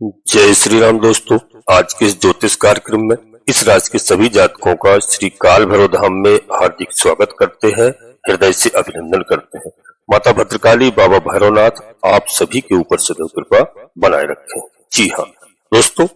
जय श्री राम दोस्तों। आज के इस ज्योतिष कार्यक्रम में इस राशि के सभी जातकों का श्री काल भैरव धाम में हार्दिक स्वागत करते हैं, हृदय से अभिनंदन करते हैं। माता भद्रकाली, बाबा भैरवनाथ आप सभी के ऊपर सदैव कृपा बनाए रखें। जी हाँ दोस्तों,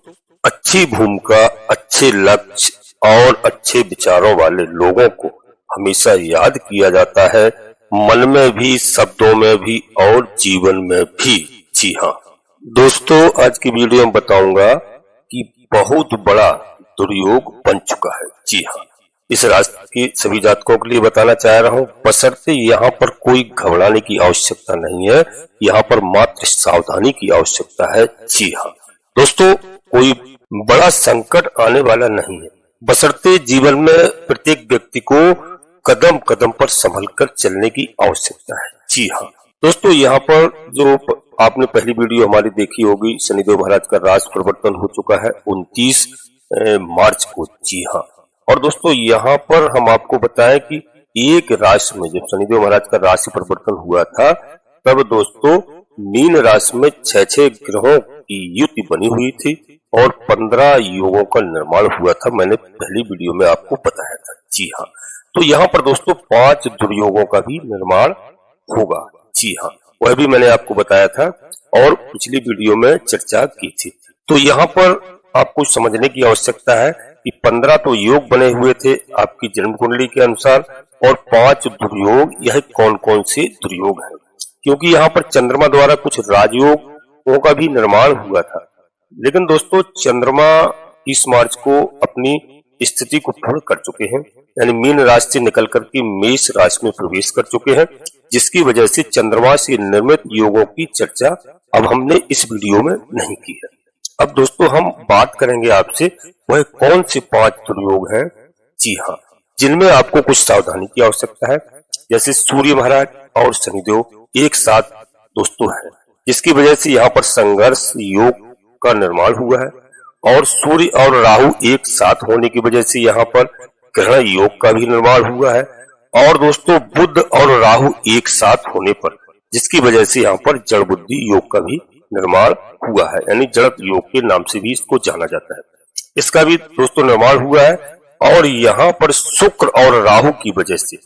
अच्छी भूमिका, अच्छे लक्ष्य और अच्छे विचारों वाले लोगों को हमेशा याद किया जाता है, मन में भी, शब्दों में भी और जीवन में भी। जी हाँ दोस्तों, आज की वीडियो में बताऊंगा कि बहुत बड़ा दुर्योग बन चुका है। जी हाँ, इस राशि के सभी जातकों के लिए बताना चाह रहा हूँ, बशर्ते यहाँ पर कोई घबराने की आवश्यकता नहीं है, यहाँ पर मात्र सावधानी की आवश्यकता है। जी हाँ दोस्तों, कोई बड़ा संकट आने वाला नहीं है, बशर्ते जीवन में प्रत्येक व्यक्ति को कदम कदम पर संभल कर चलने की आवश्यकता है। जी हाँ दोस्तों, यहाँ पर जो आपने पहली वीडियो हमारी देखी होगी, शनिदेव महाराज का राशि परिवर्तन हो चुका है 29 मार्च को। जी हाँ, और दोस्तों यहाँ पर हम आपको बताएं कि एक राशि में जब शनिदेव महाराज का राशि परिवर्तन हुआ था, तब दोस्तों मीन राशि में 6 ग्रहों की युति बनी हुई थी और 15 योगों का निर्माण हुआ था। मैंने पहली वीडियो में आपको बताया था। जी हाँ, तो यहाँ पर दोस्तों 5 दुर्योगों का भी निर्माण होगा। जी हाँ, वह भी मैंने आपको बताया था और पिछली वीडियो में चर्चा की थी। तो यहाँ पर आपको समझने की आवश्यकता है कि 15 तो योग बने हुए थे आपकी जन्म कुंडली के अनुसार और 5 दुर्योग, यह कौन कौन से दुर्योग हैं, क्योंकि यहाँ पर चंद्रमा द्वारा कुछ राजयोगों का भी निर्माण हुआ था। लेकिन दोस्तों चंद्रमा 30 मार्च को अपनी स्थिति को पूर्ण कर चुके हैं, यानी मीन राशि से निकल करके मेष राशि में प्रवेश कर चुके हैं, जिसकी वजह से चंद्रमा से निर्मित योगों की चर्चा अब हमने इस वीडियो में नहीं की है। अब दोस्तों हम बात करेंगे आपसे वह कौन से 5 दुर्योग हैं। जी हाँ, जिनमें आपको कुछ सावधानी की आवश्यकता है। जैसे सूर्य महाराज और शनिदेव एक साथ दोस्तों हैं, जिसकी वजह से यहाँ पर संघर्ष योग का निर्माण हुआ है, और सूर्य और राहु एक साथ होने की वजह से यहाँ पर ग्रहण योग का भी निर्माण हुआ है, और दोस्तों बुध और राहु एक साथ होने पर जिसकी वजह से यहाँ पर जड़ बुद्धि योग का भी निर्माण हुआ है, यानी जड़त योग के नाम से भी इसको जाना जाता है। इसका भी दोस्तों निर्माण हुआ है, और यहाँ पर शुक्र और राहु की वजह से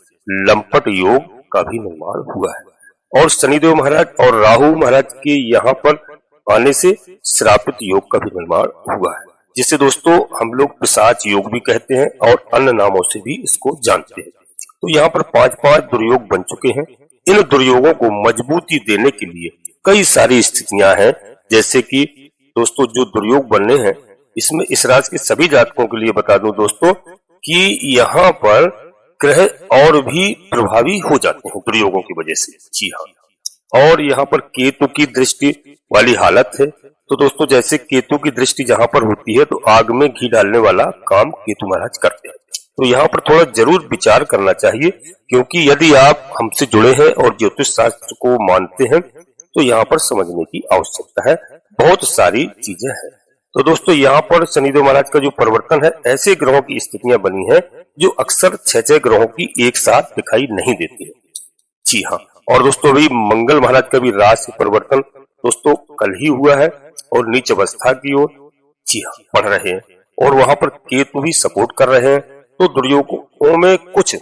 लंपट योग का भी निर्माण हुआ है, और शनिदेव महाराज और राहु महाराज के यहाँ पर आने से श्रापित योग का भी निर्माण हुआ है, जिसे दोस्तों हम लोग पिशाच योग भी कहते हैं और अन्य नामों से भी इसको जानते हैं। तो यहाँ पर 5 दुर्योग बन चुके हैं। इन दुर्योगों को मजबूती देने के लिए कई सारी स्थितियां हैं, जैसे कि दोस्तों जो दुर्योग बनने हैं, इसमें इस राशि के सभी जातकों के लिए बता दूं दोस्तों कि यहाँ पर ग्रह और भी प्रभावी हो जाते हैं दुर्योगों की वजह से। जी हाँ, और यहाँ पर केतु की दृष्टि वाली हालत है। तो दोस्तों जैसे केतु की दृष्टि जहाँ पर होती है तो आग में घी डालने वाला काम केतु महाराज करते हैं। तो यहाँ पर थोड़ा जरूर विचार करना चाहिए, क्योंकि यदि आप हमसे जुड़े हैं और ज्योतिष शास्त्र को मानते हैं तो यहाँ पर समझने की आवश्यकता है, बहुत सारी चीजें हैं। तो दोस्तों यहाँ पर शनिदेव महाराज का जो परिवर्तन है, ऐसे ग्रहों की स्थितियां बनी है जो अक्सर 6 ग्रहों की एक साथ दिखाई नहीं देती है। जी हाँ, और दोस्तों अभी मंगल महाराज का भी राशि परिवर्तन दोस्तों कल ही हुआ है और नीच अवस्था की ओर जी हाँ बढ़ रहे हैं, और वहां पर केतु भी सपोर्ट कर रहे हैं। तो दुर्योगों में कुछ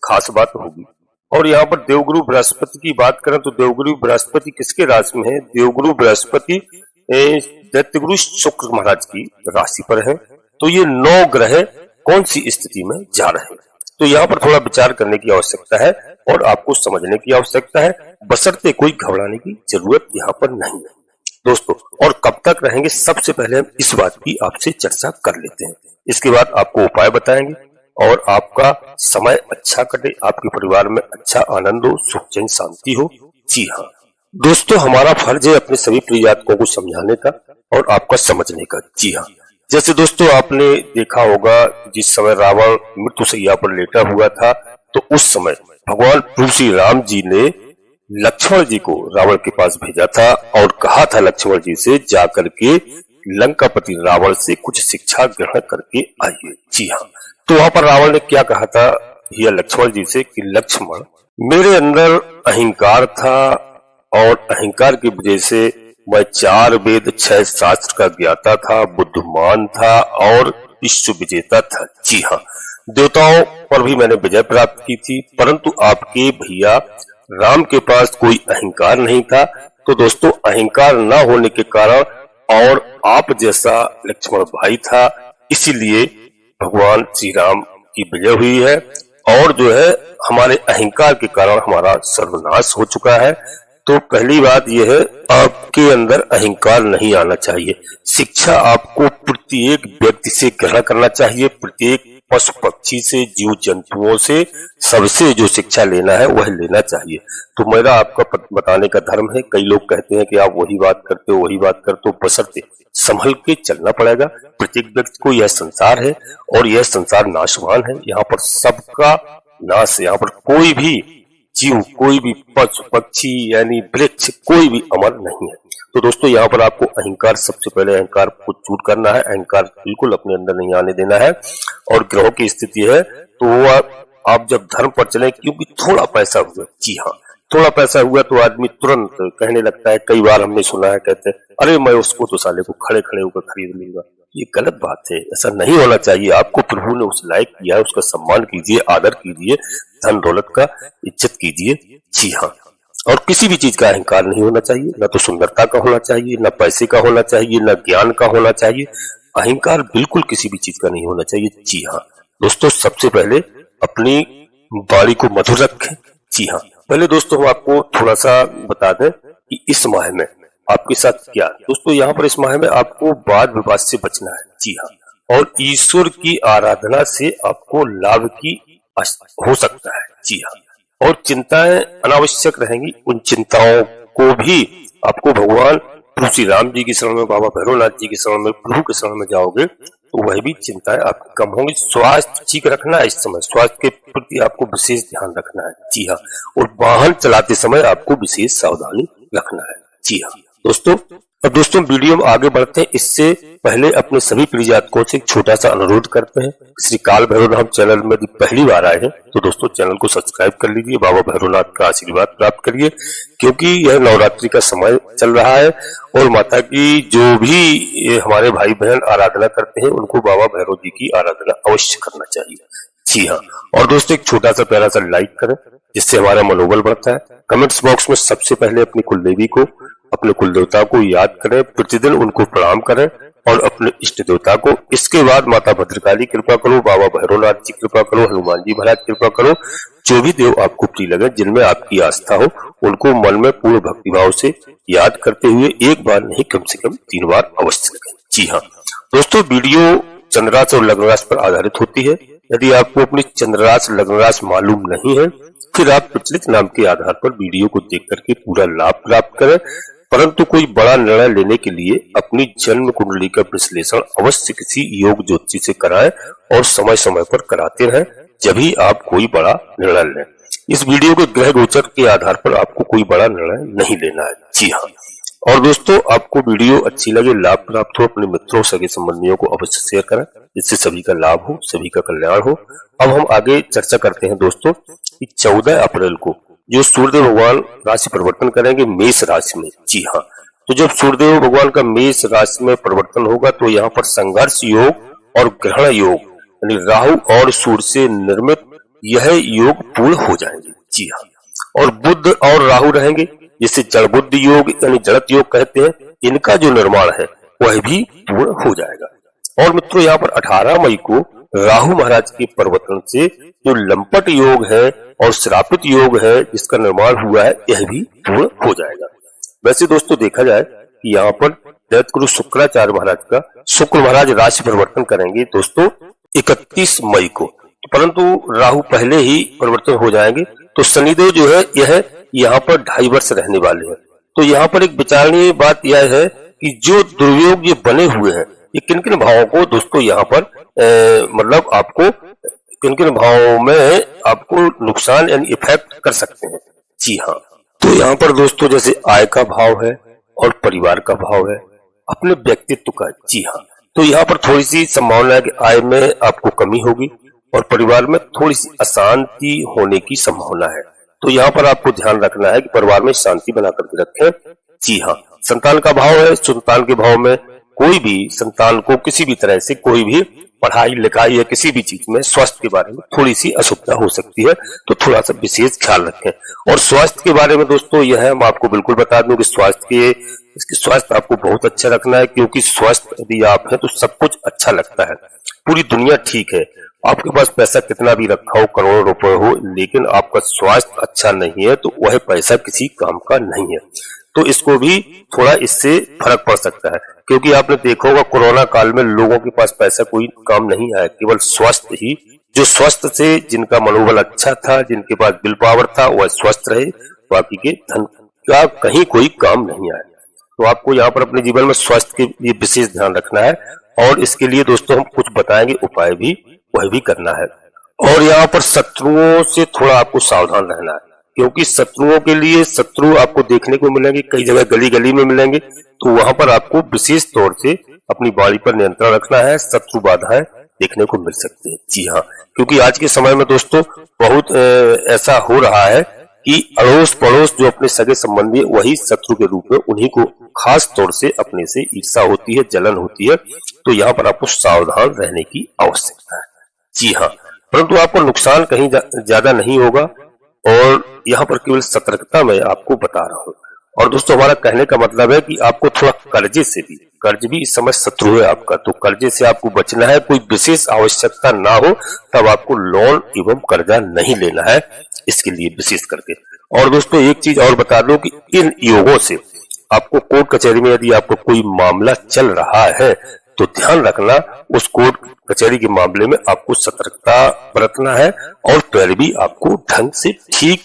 खास बात होगी। और यहाँ पर देवगुरु बृहस्पति की बात करें तो देवगुरु बृहस्पति किसके राशि में है? देवगुरु बृहस्पति दैत्यगुरु शुक्र महाराज की राशि पर है। तो ये 9 ग्रह कौन सी स्थिति में जा रहे हैं, तो यहाँ पर थोड़ा विचार करने की आवश्यकता है और आपको समझने की आवश्यकता है, बशर्ते कोई घबराने की जरूरत यहाँ पर नहीं है दोस्तों। और कब तक रहेंगे, सबसे पहले हम इस बात की आपसे चर्चा कर लेते हैं, इसके बाद आपको उपाय बताएंगे और आपका समय अच्छा कटे, आपके परिवार में अच्छा आनंद हो, सुख चैन शांति हो। जी हाँ दोस्तों, हमारा फर्ज है अपने सभी प्रिय जातकों को समझाने का और आपका समझने का। जी हाँ, जैसे दोस्तों आपने देखा होगा जिस समय रावण मृत्युशैया पर लेटा हुआ था, तो उस समय भगवान प्रभु श्री राम जी ने लक्ष्मण जी को रावण के पास भेजा था और कहा था लक्ष्मण जी से जाकर के लंकापति रावण से कुछ शिक्षा ग्रहण करके आइए। जी हाँ, तो वहां पर रावण ने क्या कहा था भैया लक्ष्मण जी से कि लक्ष्मण, मेरे अंदर अहंकार था और अहंकार की वजह से मैं 4 वेद 6 शास्त्र का ज्ञाता था, बुद्धिमान था और विश्व विजेता था। जी हाँ, देवताओं पर भी मैंने विजय प्राप्त की थी, परंतु आपके भैया राम के पास कोई अहंकार नहीं था। तो दोस्तों, अहंकार न होने के कारण और आप जैसा लक्ष्मण भाई था, इसीलिए भगवान श्री राम की विजय हुई है और जो है हमारे अहंकार के कारण हमारा सर्वनाश हो चुका है। तो पहली बात यह है, आपके अंदर अहंकार नहीं आना चाहिए। शिक्षा आपको प्रत्येक व्यक्ति से ग्रहण करना चाहिए, प्रत्येक पशु पक्षी से, जीव जंतुओं से, सबसे जो शिक्षा लेना है वह लेना चाहिए। तो मेरा आपका बताने का धर्म है। कई लोग कहते हैं कि आप वही बात करते हो वही बात करते हो, बशर्ते संभल के चलना पड़ेगा। प्रत्येक व्यक्ति को यह संसार है और यह संसार नाशवान है, यहाँ पर सबका नाश, यहाँ पर कोई भी जीव, कोई भी पशु पक्षी यानी वृक्ष, कोई भी अमर नहीं है। तो दोस्तों, यहाँ पर आपको अहंकार, सबसे पहले अहंकार को चूर करना है, अहंकार बिल्कुल अपने अंदर नहीं आने देना है। और ग्रहों की स्थिति है तो वो आप जब धर्म पर चले, क्योंकि थोड़ा पैसा हुआ, जी हाँ, थोड़ा पैसा हुआ तो आदमी तुरंत कहने लगता है। कई बार हमने सुना है, कहते हैं अरे मैं उसको तो साले को खड़े खड़े होकर खरीद लूंगा। ये गलत बात है, ऐसा नहीं होना चाहिए। आपको प्रभु ने उस लायक किया है, उसका सम्मान कीजिए, आदर कीजिए, धन दौलत का इज्जत कीजिए। जी हाँ, और किसी भी चीज का अहंकार नहीं होना चाहिए, ना तो सुंदरता का होना चाहिए, ना पैसे का होना चाहिए, ना ज्ञान का होना चाहिए। अहंकार बिल्कुल किसी भी चीज का नहीं होना चाहिए। जी हाँ दोस्तों, सबसे पहले अपनी वाणी को मधुर रखें। जी हाँ, पहले दोस्तों हम आपको थोड़ा सा बता दें कि इस माह में आपके साथ क्या। दोस्तों, यहाँ पर इस माह में आपको वाद विवाद से बचना है। जी हाँ, और ईश्वर की आराधना से आपको लाभ की हो सकता है। जी हाँ, और चिंताएं अनावश्यक रहेंगी, उन चिंताओं को भी आपको भगवान श्री राम जी की शरण में, बाबा भैरवनाथ जी की शरण में, प्रभु के शरण में जाओगे तो वह भी चिंताएं आपकी कम होंगी। स्वास्थ्य ठीक रखना है, इस समय स्वास्थ्य के प्रति आपको विशेष ध्यान रखना है। जी हाँ, और वाहन चलाते समय आपको विशेष सावधानी रखना है। जी हाँ दोस्तों, अब दोस्तों वीडियो में आगे बढ़ते हैं। इससे पहले अपने सभी प्रिय जातकों से एक छोटा सा अनुरोध करते हैं। श्री काल भैरवनाथ चैनल में यदि पहली बार आए हैं तो दोस्तों चैनल को सब्सक्राइब कर लीजिए, बाबा भैरवनाथ का आशीर्वाद प्राप्त करिए, क्योंकि यह नवरात्रि का समय चल रहा है और माता की जो भी हमारे भाई बहन आराधना करते हैं उनको बाबा भैरव जी की आराधना अवश्य करना चाहिए। जी हाँ, और दोस्तों एक छोटा सा प्यारा सा लाइक करें, जिससे हमारा मनोबल बढ़ता है। कमेंट्स बॉक्स में सबसे पहले अपनी कुल देवी को, अपने कुल देवता को याद करें, प्रतिदिन उनको प्रणाम करें और अपने इष्ट देवता को। इसके बाद माता भद्रकाली कृपा करो, बाबा भैरवनाथ जी कृपा करो, हनुमान जी महाराज कृपा करो। जो भी देव आपको प्रिय लगे, जिनमें आपकी आस्था हो, उनको मन में पूर्ण भक्तिभाव से याद करते हुए एक बार नहीं कम से कम 3 बार अवश्य करें। जी हाँ दोस्तों, वीडियो चंद्रराशि और लग्न राशि पर आधारित होती है। यदि आपको अपनी चंद्रराशि लग्न राशि मालूम नहीं है, फिर आप प्रचलित नाम के आधार पर वीडियो को देख करके पूरा लाभ प्राप्त करें। परंतु कोई बड़ा निर्णय लेने के लिए अपनी जन्म कुंडली का विश्लेषण अवश्य किसी योग ज्योतिषी से कराएं और समय समय पर कराते रहें, जब ही आप कोई बड़ा निर्णय लें। इस वीडियो के ग्रह गोचर के आधार पर आपको कोई बड़ा निर्णय नहीं लेना है। जी हाँ, और दोस्तों आपको वीडियो अच्छी लगे, लाभ प्राप्त हो, अपने मित्रों सगे संबंधियों को अवश्य शेयर करें, जिससे सभी का लाभ हो, सभी का कल्याण हो। अब हम आगे चर्चा करते हैं दोस्तों कि 14 अप्रैल को जो सूर्यदेव भगवान राशि परिवर्तन करेंगे मेष राशि में। जी हाँ, तो जब सूर्यदेव भगवान का मेष राशि में परिवर्तन होगा तो यहाँ पर संघर्ष योग और ग्रहण योग यानी राहु और सूर्य से निर्मित यह योग पूर्ण हो जाएंगे। जी हाँ, और बुध और राहु रहेंगे, जिसे जड़ बुद्ध योग यानी जड़त योग कहते हैं। इनका जो निर्माण है वह भी पूर्ण हो जाएगा। और मित्रों, यहाँ पर 18 मई को राहु महाराज के परिवर्तन से जो लंपट योग है और श्रापित योग है जिसका निर्माण हुआ है, यह भी पूर्ण हो जाएगा। वैसे दोस्तों देखा जाए कि यहाँ पर दैत्य शुक्राचार्य महाराज का शुक्र महाराज राशि परिवर्तन करेंगे दोस्तों 31 मई को, परंतु राहु पहले ही परिवर्तन हो जाएंगे। तो शनिदेव जो है यह यहाँ पर 2.5 वर्ष रहने वाले हैं। तो यहाँ पर एक विचारणीय बात यह है कि जो दुर्योग ये बने हुए हैं, ये किन किन भावों को दोस्तों यहाँ पर मतलब आपको किन किन भावों में आपको नुकसान यानी इफेक्ट कर सकते हैं। जी हाँ, तो यहाँ पर दोस्तों जैसे आय का भाव है और परिवार का भाव है, अपने व्यक्तित्व का। जी हाँ, तो यहाँ पर थोड़ी सी संभावना है कि आय में आपको कमी होगी और परिवार में थोड़ी सी अशांति होने की संभावना है। तो यहाँ पर आपको ध्यान रखना है कि परिवार में शांति बना करके रखें। जी हाँ, संतान का भाव है। संतान के भाव में कोई भी संतान को किसी भी तरह से कोई भी पढ़ाई लिखाई या किसी भी चीज में स्वास्थ्य के बारे में थोड़ी सी असुविधा हो सकती है, तो थोड़ा सा विशेष ख्याल रखें। और स्वास्थ्य के बारे में दोस्तों यह है, हम आपको बिल्कुल बता दूं कि इसकी स्वास्थ्य आपको बहुत अच्छा रखना है, क्योंकि स्वस्थ यदि आप हैं तो सब कुछ अच्छा लगता है। पूरी दुनिया ठीक है, आपके पास पैसा कितना भी रखा हो, करोड़ों रुपए हो, लेकिन आपका स्वास्थ्य अच्छा नहीं है तो वह पैसा किसी काम का नहीं है। तो इसको भी थोड़ा इससे फर्क पड़ सकता है, क्योंकि आपने देखा होगा कोरोना काल में लोगों के पास पैसा कोई काम नहीं आया, केवल स्वास्थ्य ही, जो स्वस्थ से जिनका मनोबल अच्छा था, जिनके पास विल पावर था, वह स्वस्थ रहे, बाकी के धन का कहीं कोई काम नहीं आया। तो आपको यहाँ पर अपने जीवन में स्वास्थ्य के लिए विशेष ध्यान रखना है, और इसके लिए दोस्तों हम कुछ बताएंगे उपाय भी, वह भी करना है। और यहाँ पर शत्रुओं से थोड़ा आपको सावधान रहना है, क्योंकि शत्रुओं के लिए शत्रु आपको देखने को मिलेंगे, कई जगह गली गली में मिलेंगे, तो वहां पर आपको विशेष तौर से अपनी वाणी पर नियंत्रण रखना है, शत्रु बाधाएं देखने को मिल सकती है। जी हाँ, क्योंकि आज के समय में दोस्तों बहुत ऐसा हो रहा है कि अड़ोस पड़ोस जो अपने सगे संबंधी है, वही शत्रु के रूप में उन्हीं को खास तौर से अपने से ईर्ष्या होती है, जलन होती है। तो यहाँ पर आपको सावधान रहने की आवश्यकता है। जी हाँ, परंतु आपको नुकसान कहीं ज्यादा नहीं होगा, और यहाँ पर केवल सतर्कता मैं आपको बता रहा हूँ। और दोस्तों हमारा कहने का मतलब है कि आपको थोड़ा कर्जे से भी, कर्ज भी इस समय शत्रु है आपका, तो कर्जे से आपको बचना है। कोई विशेष आवश्यकता ना हो तब आपको लोन एवं कर्जा नहीं लेना है, इसके लिए विशेष करके। और दोस्तों एक चीज और बता दूं कि इन योगों से आपको कोर्ट कचहरी में यदि आपको कोई मामला चल रहा है तो ध्यान रखना, उस कोर्ट कचहरी के मामले में आपको सतर्कता बरतना है, और पैरवी आपको ढंग से ठीक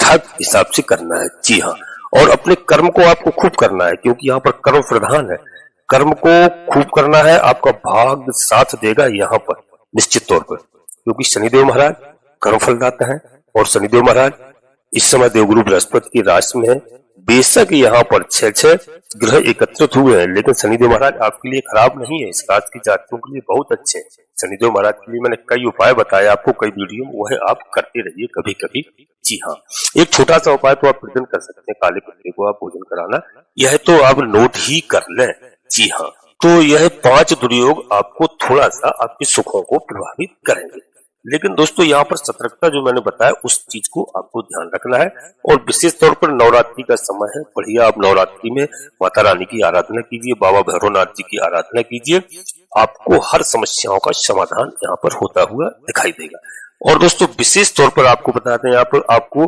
ठाक हिसाब से करना है। जी हाँ, और अपने कर्म को आपको खूब करना है, क्योंकि यहाँ पर कर्म प्रधान है। कर्म को खूब करना है, आपका भाग्य साथ देगा यहाँ पर निश्चित तौर पर, क्योंकि शनिदेव महाराज कर्म फलदाता है, और शनिदेव महाराज इस समय देवगुरु बृहस्पति की राशि में है। बेशक यहाँ पर 6 ग्रह एकत्रित हुए हैं, लेकिन शनिदेव महाराज आपके लिए खराब नहीं है, इस राशि की जातकों के लिए बहुत अच्छे हैं। शनिदेव महाराज के लिए मैंने कई उपाय बताए आपको, कई वीडियो में, वह आप करते रहिए कभी कभी। जी हाँ, एक छोटा सा उपाय तो आप प्रतिदिन कर सकते हैं, काले कुत्ते को आप भोजन कराना, यह तो आप नोट ही कर लें। जी हाँ, तो यह 5 दुर्योग आपको थोड़ा सा आपके सुखों को प्रभावित करेंगे। लेकिन दोस्तों यहाँ पर सतर्कता जो मैंने बताया उस चीज को आपको ध्यान रखना है, और विशेष तौर पर नवरात्रि का समय है, बढ़िया आप नवरात्रि में माता रानी की आराधना कीजिए, बाबा भैरवनाथ जी की आराधना कीजिए, आपको हर समस्याओं का समाधान यहाँ पर होता हुआ दिखाई देगा। और दोस्तों विशेष तौर पर आपको बताते हैं, यहाँ पर आपको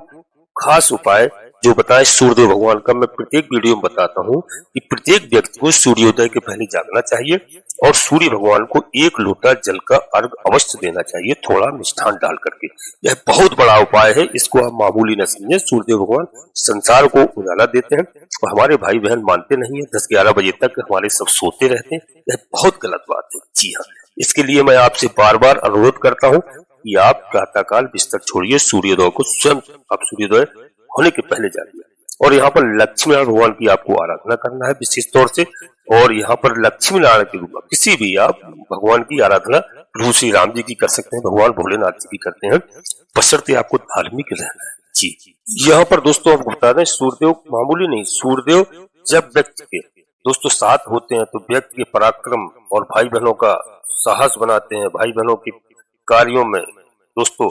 खास उपाय जो बताए सूर्यदेव भगवान का, मैं प्रत्येक वीडियो में बताता हूँ कि प्रत्येक व्यक्ति को सूर्योदय के पहले जागना चाहिए, और सूर्य भगवान को 1 लोटा जल का अर्घ अवश्य देना चाहिए, थोड़ा मिष्ठान डाल करके। यह बहुत बड़ा उपाय है, इसको आप मामूली न समझें। सूर्यदेव भगवान संसार को उजाला देते हैं, और हमारे भाई बहन मानते नहीं है, 10-11 बजे तक हमारे सब सोते रहते हैं, यह बहुत गलत बात है। जी हाँ, इसके लिए मैं आपसे बार बार अनुरोध करता हूँ कि आप प्रातःकाल बिस्तर छोड़िए, सूर्योदय को स्वयं आप सूर्योदय होने के पहले जाइए। और यहाँ पर लक्ष्मी नारायण भगवान की आपको आराधना करना है विशेष तौर से, और यहाँ पर लक्ष्मी नारायण के रूप में किसी भी आप भगवान की आराधना प्रभु श्री राम जी की कर सकते हैं, भगवान भोलेनाथ जी की करते हैं, बशर्ते आपको धार्मिक रहना है। जी, यहाँ पर दोस्तों आपको बता दें, सूर्यदेव मामूली नहीं, सूर्यदेव जब व्यक्ति के दोस्तों साथ होते हैं तो व्यक्ति के पराक्रम और भाई बहनों का साहस बनाते हैं, भाई बहनों के कार्यों में दोस्तों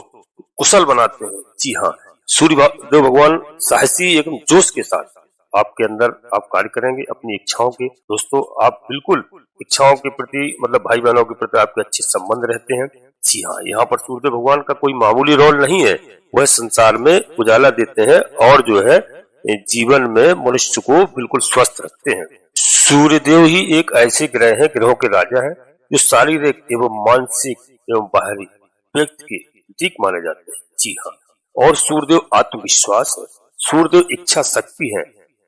कुशल बनाते हैं। जी हाँ, सूर्यदेव भगवान साहसी एकदम जोश के साथ आपके अंदर आप कार्य करेंगे अपनी इच्छाओं के। दोस्तों आप बिल्कुल इच्छाओं के प्रति, मतलब भाई बहनों के प्रति आपके अच्छे संबंध रहते हैं। जी हाँ, यहाँ पर सूर्यदेव भगवान का कोई मामूली रोल नहीं है, वह संसार में उजाला देते हैं, और जो है जीवन में मनुष्य को बिल्कुल स्वस्थ रखते हैं। सूर्यदेव ही एक ऐसे ग्रह है, ग्रहों के राजा है, जो शारीरिक एवं मानसिक एवं बाहरी व्यक्ति के प्रतीक माने जाते हैं। जी हाँ, और सूर्यदेव आत्मविश्वास है, सूर्यदेव इच्छा शक्ति है।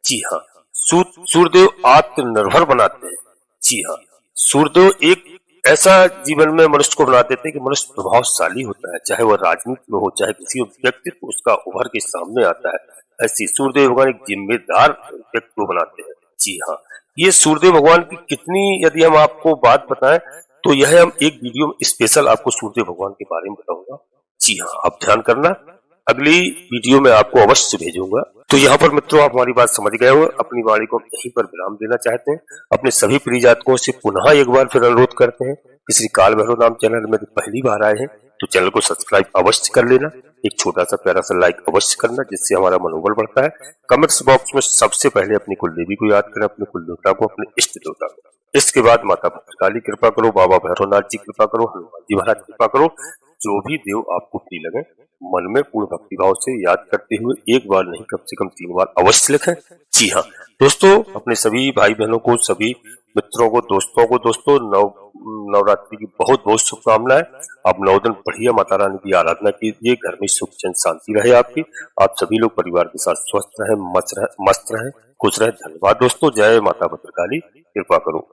जी हाँ, सूर्यदेव आत्मनिर्भर बनाते हैं। जी हाँ, सूर्यदेव एक ऐसा जीवन में मनुष्य को बना देते हैं कि मनुष्य प्रभावशाली होता है, चाहे वह राजनीति में हो, चाहे किसी व्यक्तित्व उसका उभर के सामने आता है। ऐसी सूर्यदेव भगवान एक जिम्मेदार व्यक्ति को बनाते हैं। जी हाँ, ये सूर्यदेव भगवान की कितनी यदि हम आपको बात बताएं तो यह हम एक वीडियो में स्पेशल आपको सूर्यदेव भगवान के बारे में बताऊंगा। जी हाँ, आप ध्यान करना। अगली वीडियो में आपको अवश्य भेजूंगा। तो यहाँ पर मित्रों आप हमारी बात समझ गए हो, अपनी वाणी को यहीं पर विराम देना चाहते हैं। अपने सभी प्रिय जातकों से पुनः एक बार फिर अनुरोध करते हैं कि श्री काल भैरव नाम चैनल में पहली बार आए हैं तो चैनल को सब्सक्राइब अवश्य कर लेना, एक छोटा सा प्यारा सा लाइक अवश्य करना जिससे हमारा मनोबल बढ़ता है। कमेंट्स बॉक्स में सबसे पहले अपनी कुल देवी को याद करें, अपने कुल देवता को, अपने इष्ट देवता को। इसके बाद माता भद्रकाली कृपा करो, बाबा भैरवनाथ जी कृपा करो, हनुमान जी महाराज कृपा करो। जो भी देव आपको प्रिय लगे मन में पूर्ण भक्ति भाव से याद करते हुए एक बार नहीं कम से कम 3 बार अवश्य लिखें। जी हाँ दोस्तों, अपने सभी भाई बहनों को, सभी मित्रों को, दोस्तों नवरात्रि की बहुत बहुत शुभकामनाएं। आप 9 दिन बढ़िया माता रानी की आराधना कीजिए, घर में सुख चैन शांति रहे आपकी। आप सभी लोग परिवार के साथ स्वस्थ रहें, मस्त रहें, खुश रहें। धन्यवाद दोस्तों। जय माता भद्रकाली, कृपा करो।